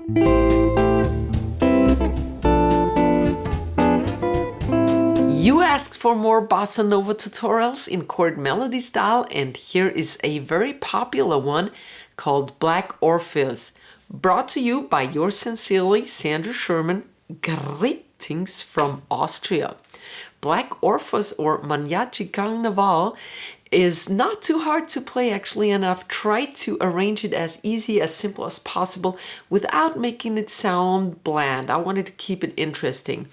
You asked for more bossa nova tutorials in chord melody style, and here is a very popular one called Black Orpheus, brought to you by yours sincerely, Sandra Sherman. Greetings from Austria. Black Orpheus, or Manha De Carnaval, is not too hard to play actually, and I've tried to arrange it as easy, as simple as possible without making it sound bland. I wanted to keep it interesting.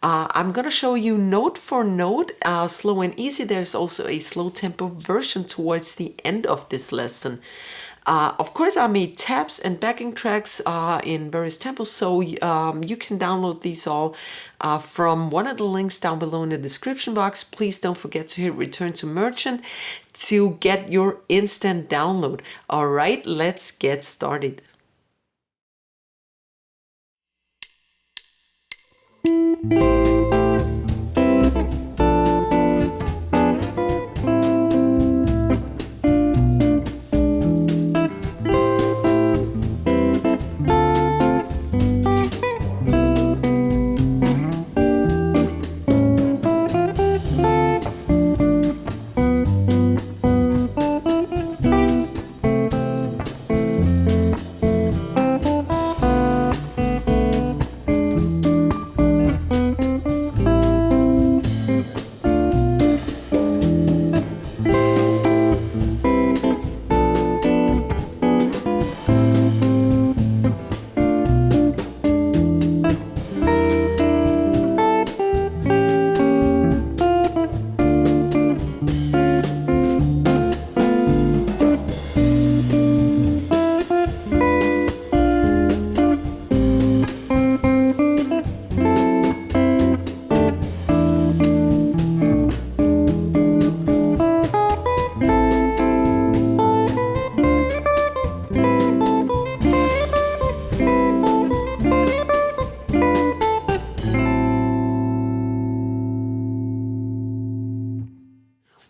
I'm gonna show you note for note, slow and easy. There's also a slow tempo version towards the end of this lesson. Of course, I made tabs and backing tracks in various tempos, so you can download these all from one of the links down below in the description box. Please don't forget to hit return to merchant to get your instant download. All right, let's get started.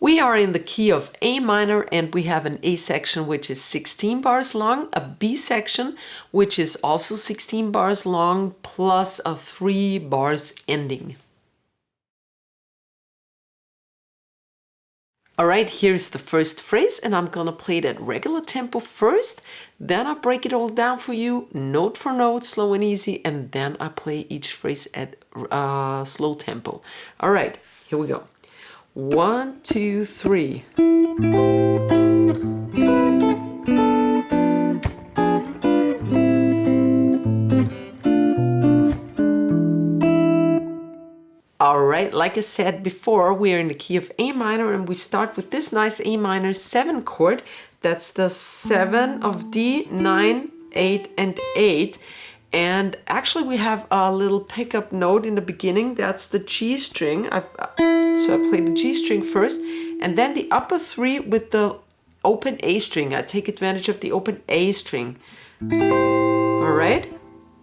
We are in the key of A minor, and we have an A section which is 16 bars long, a B section which is also 16 bars long, plus a 3 bars ending. Alright, here's the first phrase, and I'm gonna play it at regular tempo first, then I break it all down for you, note for note, slow and easy, and then I play each phrase at slow tempo. Alright, here we go. 1, 2, 3. Alright, like I said before, we are in the key of A minor, and we start with this nice A minor 7 chord. That's the 7 of D, 9, 8, and 8. And actually we have a little pickup note in the beginning. That's the G string. So I play the G string first, and then the upper 3 with the open A string. I take advantage of the open A string. Alright?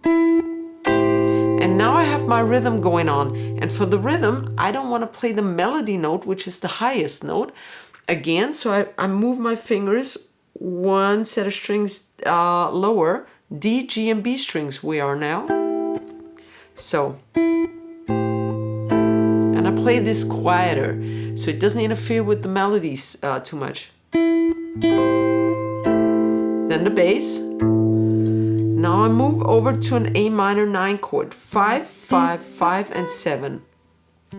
And now I have my rhythm going on. And for the rhythm, I don't want to play the melody note, which is the highest note. Again, so I move my fingers one set of strings lower. D, G, and B strings we are now. So, and I play this quieter, so it doesn't interfere with the melodies too much. Then the bass. Now I move over to an A minor 9 chord, 5, 5, 5, and 7.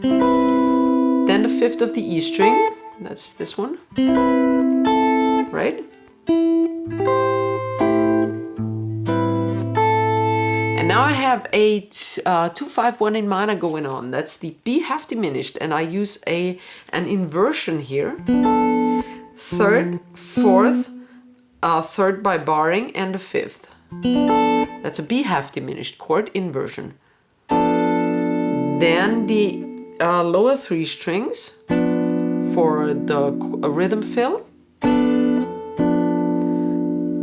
Then the 5th of the E string, that's this one, right? Now I have a 2-5-1 in minor going on. That's the B half diminished, and I use an inversion here. 3rd, 4th, 3rd by barring, and the 5th. That's a B half diminished chord inversion. Then the lower 3 strings for the rhythm fill.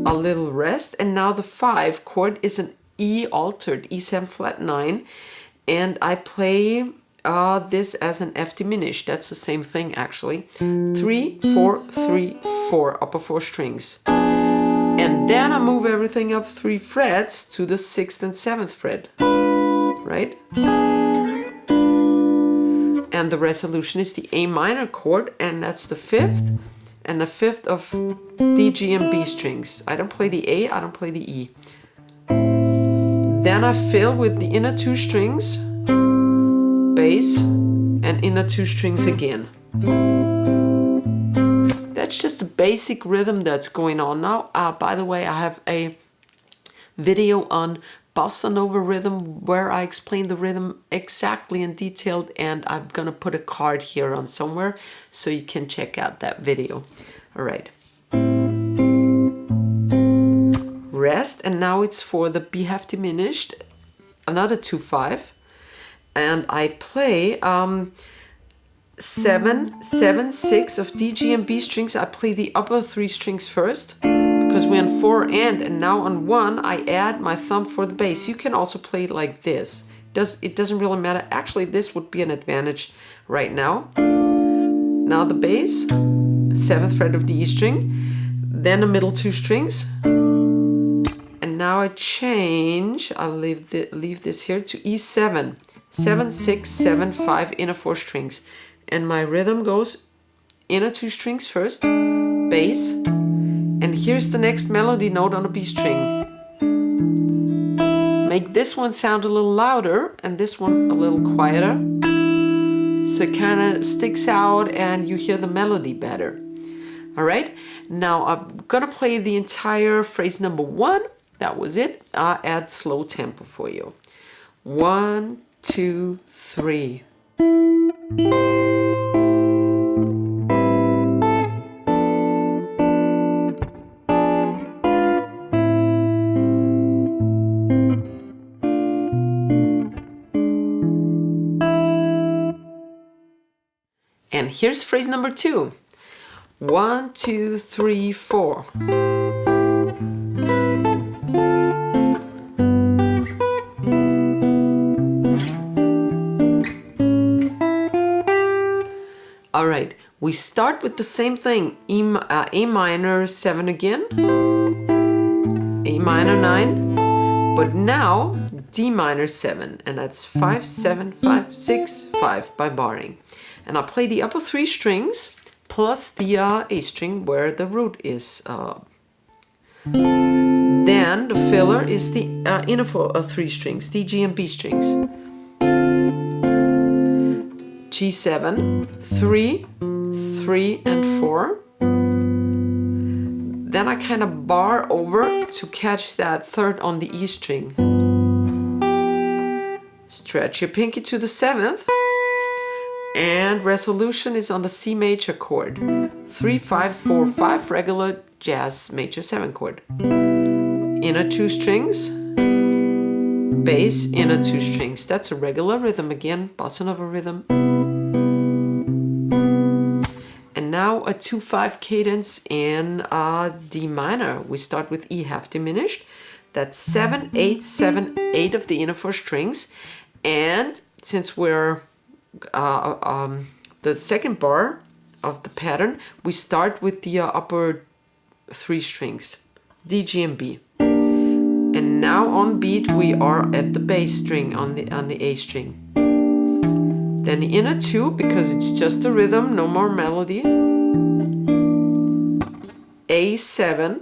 A little rest, and now the 5 chord is an E altered, E7 flat 9, and I play this as an F diminished. That's the same thing actually. 3, 4, 3, 4, upper 4 strings. And then I move everything up 3 frets to the 6th and 7th fret, right? And the resolution is the A minor chord, and that's the 5th, and the 5th of D, G, and B strings. I don't play the A, I don't play the E. Then I fill with the inner 2 strings, bass, and inner 2 strings again. That's just a basic rhythm that's going on now. By the way, I have a video on Bossa Nova rhythm where I explain the rhythm exactly in detail, and I'm gonna put a card here on somewhere so you can check out that video. All right. Rest, and now it's for the B half diminished, another 2/5, and I play 7, 7, 6 of D, G, and B strings. I play the upper 3 strings first because we're on 4 and now on 1 I add my thumb for the bass. You can also play it like this. It doesn't really matter. Actually, this would be an advantage right now. Now the bass, 7th fret of the E string, then the middle 2 strings, and now I change. I'll leave this here to E7, 7, 6, 7, 5, inner 4 strings. And my rhythm goes inner 2 strings first, bass, and here's the next melody note on a B string. Make this one sound a little louder and this one a little quieter, so it kind of sticks out and you hear the melody better. All right, now I'm gonna play the entire phrase number 1. That was it. I'll add slow tempo for you. 1, 2, 3. And here's phrase number 2. 1, 2, 3, 4. All right, we start with the same thing. A minor 7 again, A minor 9, but now D minor 7, and that's 5, 7, 5, 6, 5 by barring. And I play the upper 3 strings plus the A string where the root is. Then the filler is the inner 3 strings, D, G, and B strings. G7, 3, 3, and 4. Then I kind of bar over to catch that 3rd on the E string. Stretch your pinky to the 7th. And resolution is on the C major chord. 3, 5, 4, 5, regular jazz major 7 chord. Inner 2 strings, bass, inner 2 strings. That's a regular rhythm again, Bossa Nova rhythm. And now a 2/5 cadence in D minor. We start with E half diminished. That's 7, 8, 7, 8 of the inner 4 strings. And since we're the second bar of the pattern, we start with the upper 3 strings, D, G, and B. And now on beat we are at the bass string on the A string. Then the inner 2, because it's just a rhythm, no more melody. A7,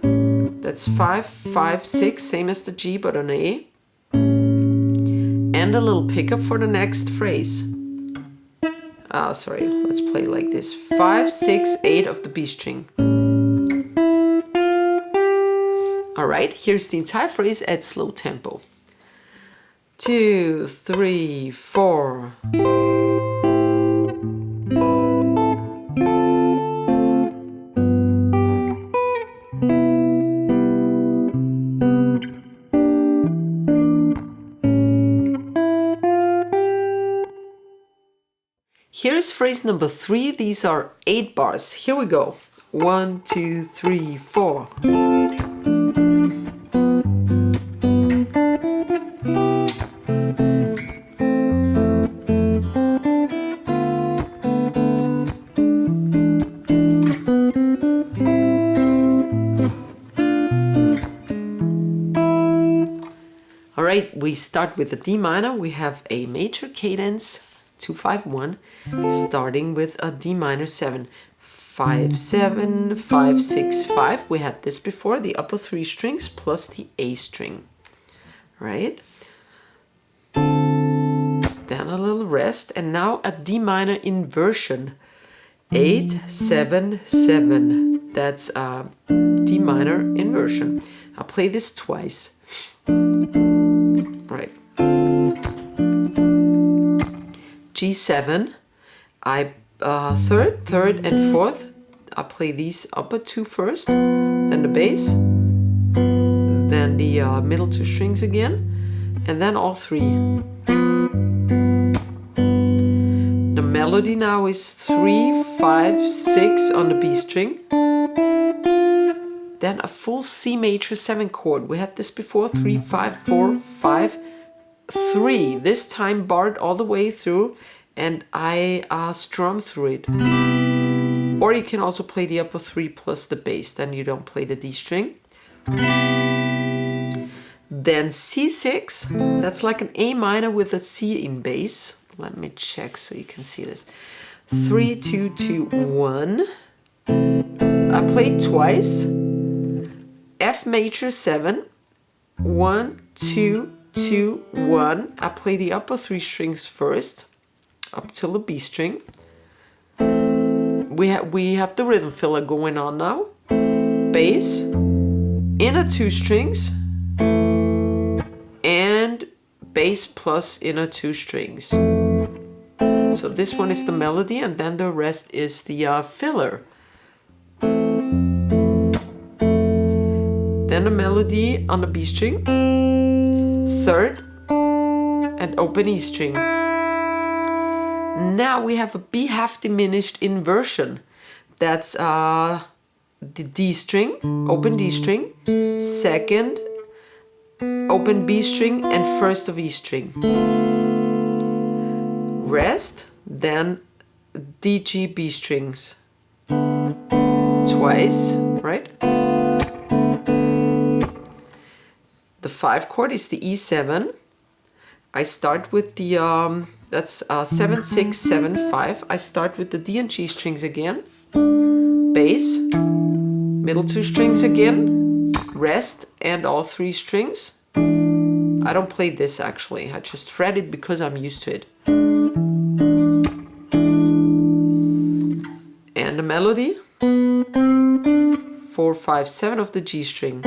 that's 5, 5, 6, same as the G but an A. And a little pickup for the next phrase. Sorry, let's play like this. 5, 6, 8 of the B string. All right, here's the entire phrase at slow tempo. 2, 3, 4. Here's phrase number 3. These are 8 bars. Here we go. 1, 2, 3, 4. All right, we start with the D minor. We have a major cadence, 2-5-1, starting with a D minor 7. 5-7, 5-6-5. We had this before, the upper 3 strings plus the A string, right? Then a little rest, and now a D minor inversion. 8-7-7. That's a D minor inversion. I'll play this twice. Right. G7. Third, and fourth. I'll play these upper 2 first, then the bass, then the middle 2 strings again, and then all 3. The melody now is 3-5-6 on the B string. Then a full C major 7 chord. We had this before, 3-5-4-5-3. This time barred all the way through, and I strum through it. Or you can also play the upper 3 plus the bass, then you don't play the D string. Then C6, that's like an A minor with a C in bass. Let me check so you can see this. 3-2-2-1. I played twice. F major 7. 1-2-2-1. I play the upper 3 strings first, up till the B string. We have the rhythm filler going on now. Bass, inner 2 strings, and bass plus inner 2 strings. So this one is the melody, and then the rest is the filler. Then a melody on the B string, third, and open E string. Now we have a B half diminished inversion. That's the D string, open D string, second, open B string, and first of E string. Rest, then D, G, B strings. Twice, right? The 5 chord is the E7. I start with the, that's 7-6-7-5. I start with the D and G strings again. Bass, middle 2 strings again, rest, and all 3 strings. I don't play this actually, I just fret it because I'm used to it. And the melody, 4-5-7 of the G string.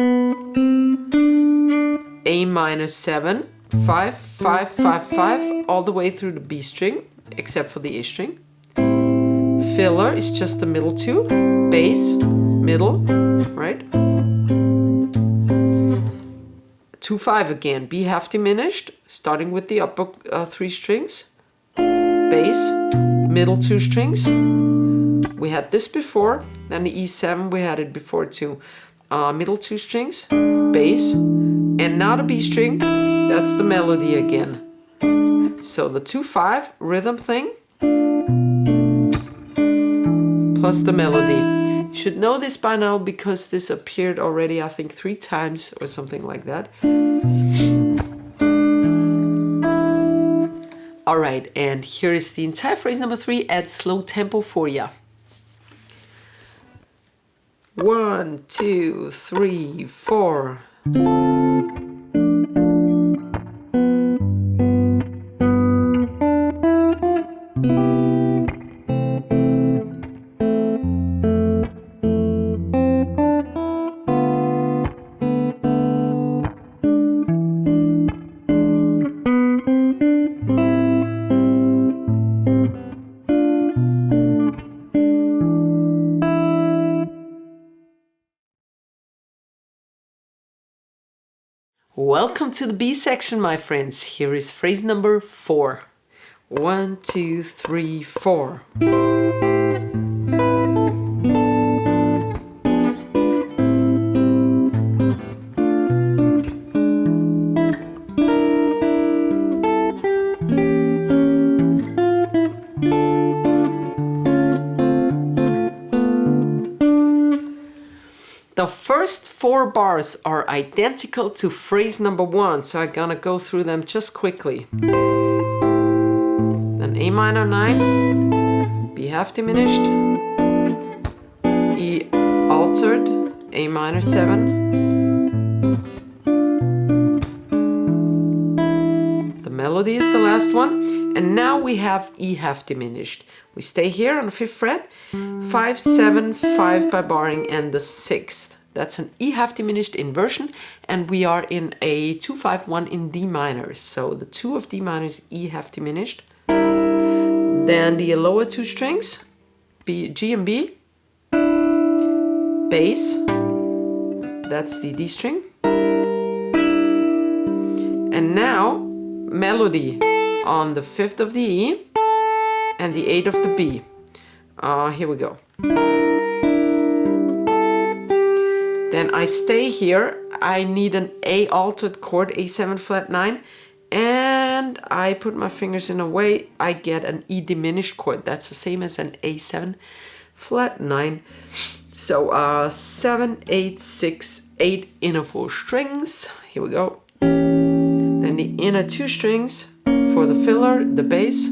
A minor 7, 5-5-5-5 all the way through the B string, except for the A string. Filler is just the middle 2, bass, middle, right? 2-5 again, B half diminished, starting with the upper 3 strings, bass, middle 2 strings. We had this before, then the E7, we had it before too. Middle 2 strings, bass, and now the B string, that's the melody again. So the 2-5 rhythm thing, plus the melody. You should know this by now because this appeared already, I think, 3 times or something like that. All right, and here is the entire phrase number 3 at slow tempo for ya. 1, 2, 3, 4. Welcome to the B section, my friends. Here is phrase number 4. 1, 2, 3, 4. The first 4 bars are identical to phrase number 1, so I'm gonna go through them just quickly. Then A minor 9, B half diminished, E altered, A minor 7, the melody is the last one, and now we have E half diminished. We stay here on the 5th fret, 5, 7, 5 by barring, and the 6th. That's an E half diminished inversion, and we are in a 2-5-1 in D minor. So the 2 of D minor is E half diminished. Then the lower 2 strings, B, G and B, bass, that's the D string. And now melody on the 5th of the E and the 8th of the B. Here we go. Then I stay here. I need an A altered chord, A7 flat 9, and I put my fingers in a way. I get an E diminished chord. That's the same as an A7 flat 9. So 7, 8, 6, 8 inner 4 strings. Here we go. Then the inner 2 strings for the filler, the bass.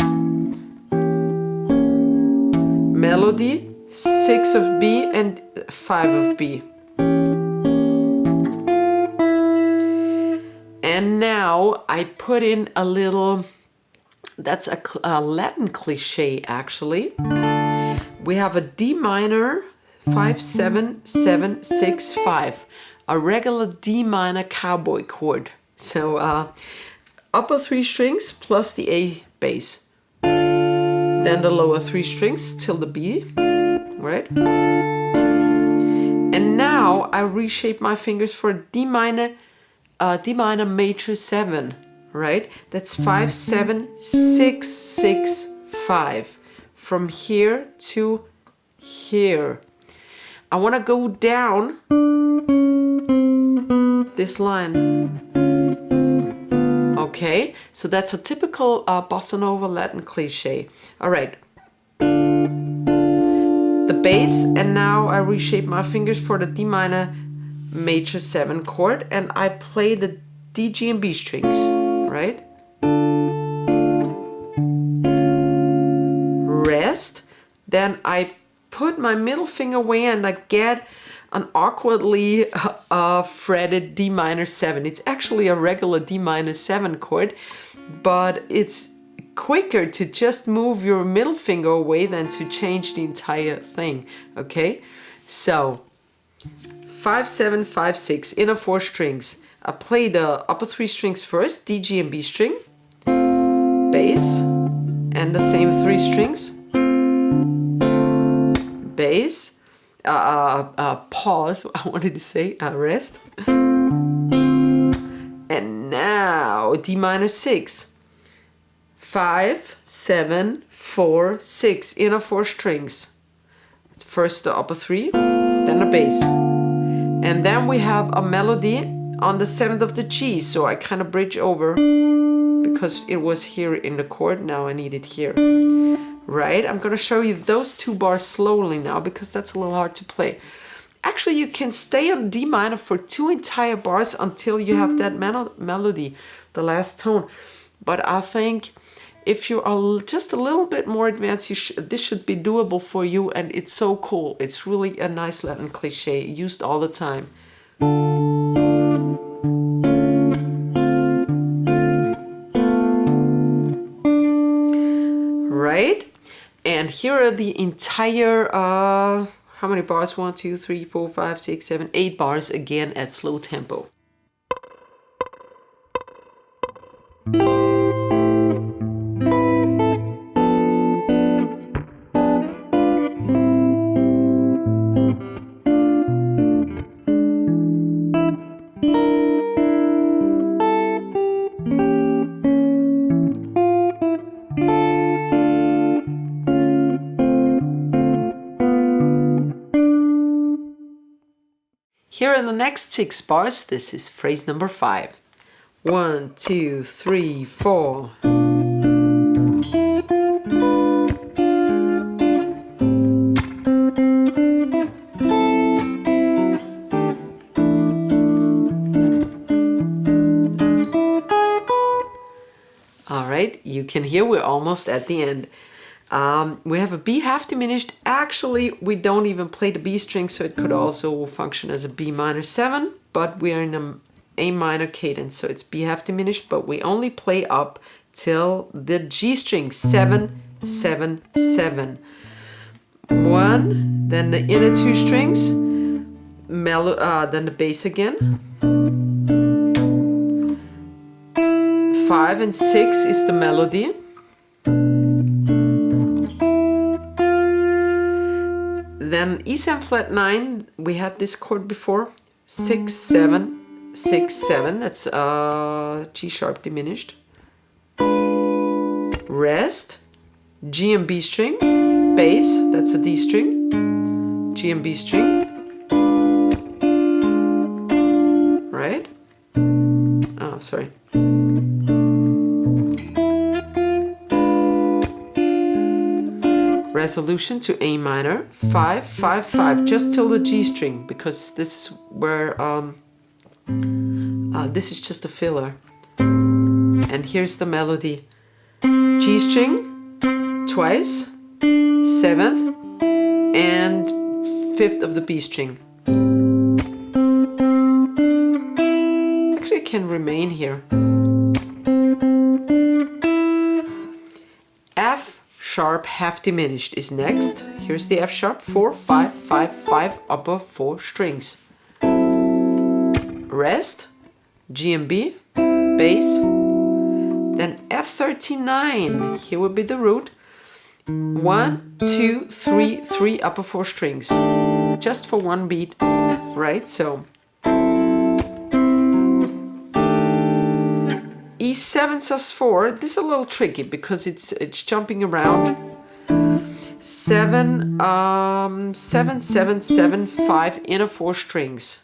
Melody, 6 of B and 5 of B. And now I put in a little, that's a Latin cliche actually. We have a D minor, 5, 7, 7, 6, 5. A regular D minor cowboy chord. So upper 3 strings plus the A bass. Then the lower 3 strings till the B, right? And now I reshape my fingers for D minor major 7, right? That's 5, 7, 6, 6, 5. From here to here. I want to go down this line. Okay, so that's a typical bossa nova Latin cliche. All right. The bass, and now I reshape my fingers for the D minor major 7 chord, and I play the D, G, and B strings, right? Rest. Then I put my middle finger away and I get an awkwardly fretted D minor 7. It's actually a regular D minor 7 chord, but it's quicker to just move your middle finger away than to change the entire thing, okay? So 5, 7, 5, 6, inner 4 strings. I play the upper 3 strings first, D, G, and B string, bass, and the same 3 strings, bass, pause, I wanted to say, rest. And now D minor 6, 5, 7, 4, 6, inner 4 strings. First the upper 3, then the bass. And then we have a melody on the 7th of the G, so I kind of bridge over because it was here in the chord, now I need it here. Right, I'm gonna show you those 2 bars slowly now because that's a little hard to play. Actually, you can stay on D minor for 2 entire bars until you have that melody, the last tone. But I think if you are just a little bit more advanced, this should be doable for you, and it's so cool. It's really a nice Latin cliche used all the time. Right? And here are the entire, how many bars? 1, 2, 3, 4, 5, 6, 7, 8 bars again at slow tempo. Here are the next 6 bars. This is phrase number 5. 1, 2, 3, 4. All right, you can hear we're almost at the end. We have a B half diminished. Actually, we don't even play the B string, so it could also function as a B minor 7, but we are in an A minor cadence, so it's B half diminished, but we only play up till the G string, 7, 7, 7. 1, then the inner 2 strings, then the bass again. 5 and 6 is the melody. Then E7 flat 9, we had this chord before. 6, 7, 6, 7, that's G sharp diminished. Rest, G and B string, bass, that's a D string, G and B string, right? Oh, sorry. Resolution to A minor, 5, 5, 5, just till the G string, because this is where, this is just a filler. And here's the melody. G string, twice, 7th, and 5th of the B string. Actually, it can remain here. F sharp half diminished is next. Here's the F sharp, 4, 5, 5, 5, upper 4 strings. Rest, G and B, bass. Then F39, here will be the root. 1, 2, 3, 3 upper 4 strings. Just for one beat, right? So E7 sus4, this is a little tricky because it's jumping around. 7, 7, 7, 7, 5 inner 4 strings.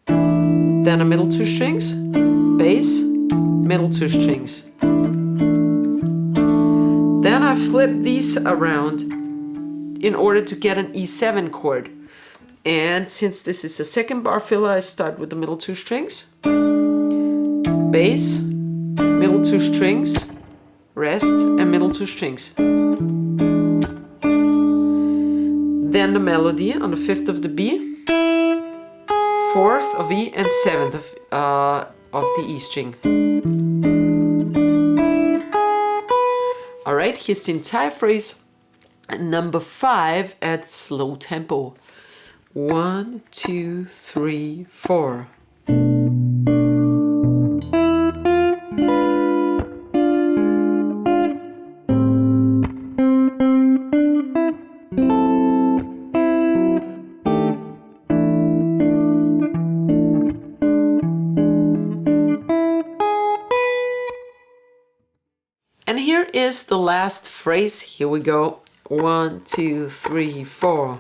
Then a middle 2 strings, bass, middle 2 strings. Then I flip these around in order to get an E7 chord. And since this is a second bar filler, I start with the middle 2 strings, bass, middle 2 strings, rest, and middle 2 strings. Then the melody on the 5th of the B, 4th of E, and 7th of the E string. Alright, here's the entire phrase, number 5 at slow tempo. 1, 2, 3, 4. And here is the last phrase. Here we go. 1, 2, 3, 4.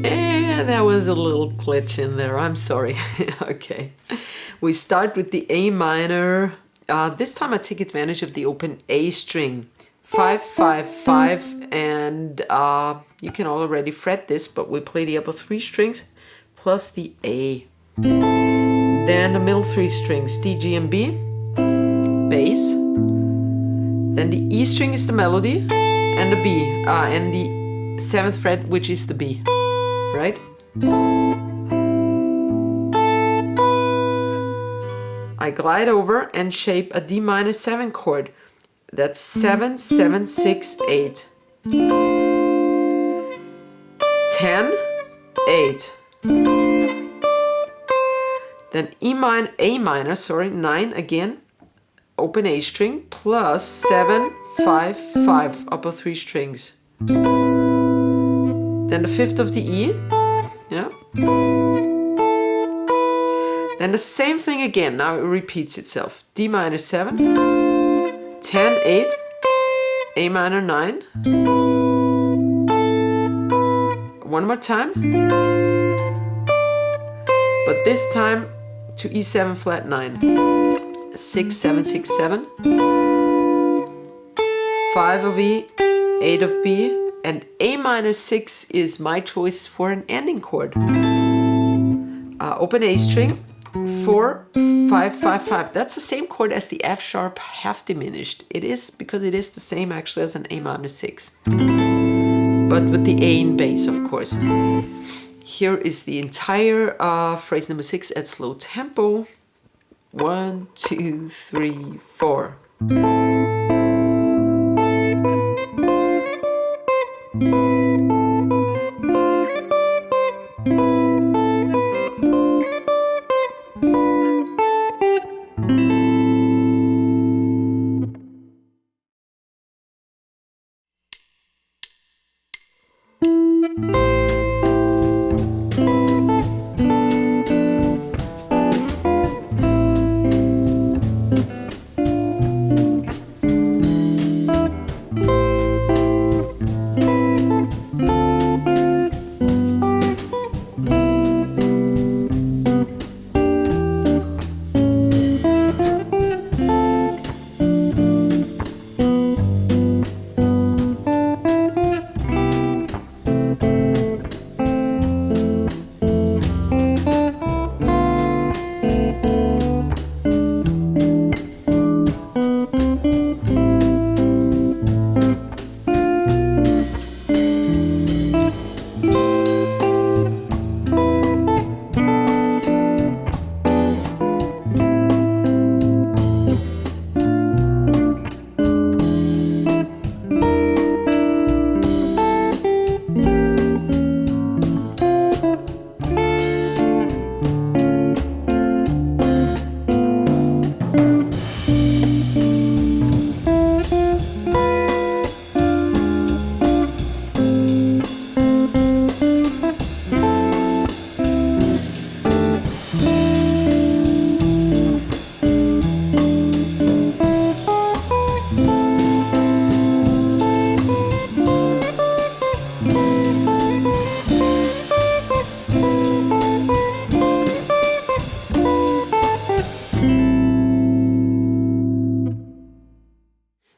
And that was a little glitch in there. I'm sorry. Okay. We start with the A minor. This time I take advantage of the open A string. 5, 5, 5, and you can already fret this, but we play the upper 3 strings plus the A. Then the middle 3 strings, D, G, and B, bass. Then the E string is the melody, and the B, and the 7th fret, which is the B, right? I glide over and shape a D minor 7 chord. That's 7, 7, 6, 8. 10, 8. Then A minor, 9 again, open A string, plus 7, 5, 5, upper 3 strings. Then the 5th of the E, yeah. Then the same thing again, now it repeats itself. D minor 7, 10, 8, A minor 9. One more time. But this time to E7 flat 9. 6, 7, 6, 7. 5 of E, 8 of B, And A minor 6 is my choice for an ending chord. Open A string, 4, 5, 5, 5. That's the same chord as the F sharp half diminished. It is, because it is the same actually as an A minor 6. But with the A in bass, of course. Here is the entire phrase number 6 at slow tempo. 1, 2, 3, 4.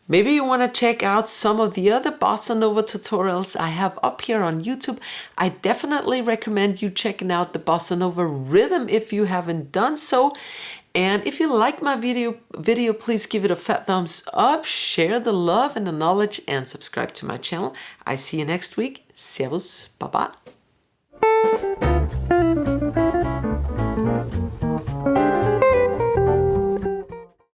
Maybe you want to check out some of the other bossa nova tutorials I have up here on YouTube. I definitely recommend you checking out the bossa nova rhythm if you haven't done so. And if you like my video, please give it a fat thumbs up, share the love and the knowledge, and subscribe to my channel. I see you next week. Servus, bye bye.